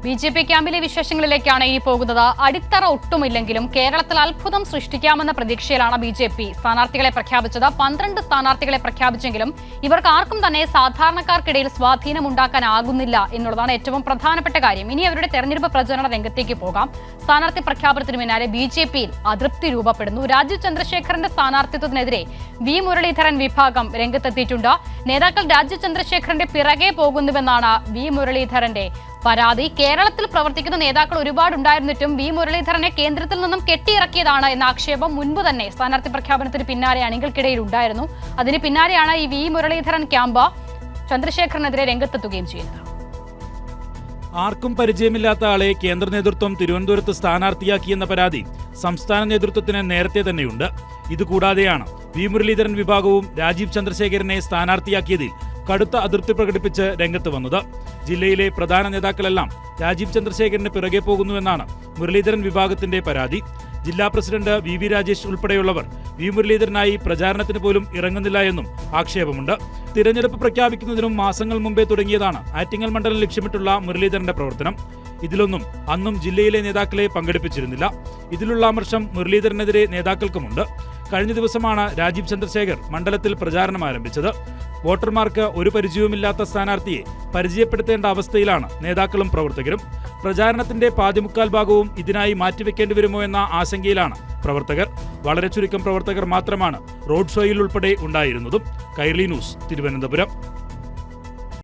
BJP ക്യാമ്പിലെ വിശേഷങ്ങളിലേക്കാണ് ഇനി പോകുന്നത്. അടിത്തറ ഒട്ടുമില്ലെങ്കിലും കേരളത്തിൽ അത്ഭുതം സൃഷ്ടിക്കാമെന്ന പ്രതീക്ഷയിലാണ് ബി.ജെ.പി സ്ഥാനാർത്ഥികളെ പ്രഖ്യാപിച്ചത്. 12 സ്ഥാനാർത്ഥികളെ പ്രഖ്യാപിച്ചെങ്കിലും ഇവർക്ക് ആർക്കും തന്നെ സാധാരണക്കാർക്കിടയിൽ സ്വാധീനം ഉണ്ടാക്കാനാകുന്നില്ല എന്നുള്ളതാണ് ഏറ്റവും പ്രധാനപ്പെട്ട കാര്യം. ഇനി അവരുടെ തെരഞ്ഞെടുപ്പ് പ്രചരണ രംഗത്തേക്ക് പോകാം. സ്ഥാനാർത്ഥി പ്രഖ്യാപനത്തിന് പിന്നാലെ ബി.ജെ.പിയിൽ അതൃപ്തി രൂപപ്പെടുന്നു. രാജീവ് ചന്ദ്രശേഖറിന്റെ സ്ഥാനാർത്ഥിത്വത്തിനെതിരെ വി മുരളീധരൻ വിഭാഗം രംഗത്തെത്തിയിട്ടുണ്ട്. നേതാക്കൾ രാജീവ് ചന്ദ്രശേഖറിന്റെ പിറകെ പോകുന്നുവെന്നാണ് വി മുരളീധരന്റെ പരാതി. കേരളത്തിൽ പ്രവർത്തിക്കുന്ന നേതാക്കൾ ഒരുപാടുണ്ടായിരുന്നിട്ടും വി മുരളീധരനെ കേന്ദ്രത്തിൽ നിന്നും കെട്ടിയിറക്കിയതാണ് എന്ന ആക്ഷേപം മുൻപ് തന്നെ സ്ഥാനാർത്ഥി പ്രഖ്യാപനത്തിന് പിന്നാലെ അണികൾക്കിടയിൽ ഉണ്ടായിരുന്നു. അതിന് പിന്നാലെയാണ് ഈ വി മുരളീധരൻ ക്യാമ്പ് ചന്ദ്രശേഖറിനെതിരെ രംഗത്തെത്തുകയും ചെയ്യുന്നത്. ആർക്കും പരിചയമില്ലാത്ത ആളെ കേന്ദ്ര നേതൃത്വം തിരുവനന്തപുരത്ത് സ്ഥാനാർത്ഥിയാക്കിയെന്ന പരാതി സംസ്ഥാന നേതൃത്വത്തിന് നേരത്തെ തന്നെയുണ്ട്. ഇതുകൂടാതെയാണ് വി മുരളീധരൻ വിഭാഗവും രാജീവ് ചന്ദ്രശേഖരനെ സ്ഥാനാർത്ഥിയാക്കിയതിൽ കടുത്ത അതൃപ്തി പ്രകടിപ്പിച്ച് രംഗത്ത് വന്നത്. ജില്ലയിലെ പ്രധാന നേതാക്കളെല്ലാം രാജീവ് ചന്ദ്രശേഖരന് പിറകെ പോകുന്നുവെന്നാണ് മുരളീധരൻ വിഭാഗത്തിന്റെ പരാതി. ജില്ലാ പ്രസിഡന്റ് വി രാജേഷ് ഉൾപ്പെടെയുള്ളവർ വി മുരളീധരനായി പ്രചാരണത്തിന് പോലും ഇറങ്ങുന്നില്ല എന്നും ആക്ഷേപമുണ്ട്. തിരഞ്ഞെടുപ്പ് പ്രഖ്യാപിക്കുന്നതിനും മാസങ്ങൾ മുമ്പേ തുടങ്ങിയതാണ് ആറ്റിങ്ങൽ മണ്ഡലം ലക്ഷ്യമിട്ടുള്ള മുരളീധരന്റെ പ്രവർത്തനം. ഇതിലൊന്നും അന്നും ജില്ലയിലെ നേതാക്കളെ പങ്കെടുപ്പിച്ചിരുന്നില്ല. ഇതിലുള്ള അമർഷം മുരളീധരനെതിരെ നേതാക്കൾക്കുമുണ്ട്. കഴിഞ്ഞ ദിവസമാണ് രാജീവ് ചന്ദ്രശേഖർ മണ്ഡലത്തിൽ പ്രചാരണം ആരംഭിച്ചത്. വോട്ടർമാർക്ക് ഒരു പരിചയവുമില്ലാത്ത സ്ഥാനാർത്ഥിയെ പരിചയപ്പെടുത്തേണ്ട അവസ്ഥയിലാണ് നേതാക്കളും പ്രവർത്തകരും. പ്രചാരണത്തിന്റെ പാതിമുക്കാൽ ഭാഗവും ഇതിനായി മാറ്റിവെക്കേണ്ടി വരുമോ എന്ന ആശങ്കയിലാണ് പ്രവർത്തകർ. വളരെ ചുരുക്കം പ്രവർത്തകർ മാത്രമാണ് റോഡ് ഷോയിൽ ഉൾപ്പെടെ ഉണ്ടായിരുന്നതും. കൈരളി ന്യൂസ്, തിരുവനന്തപുരം.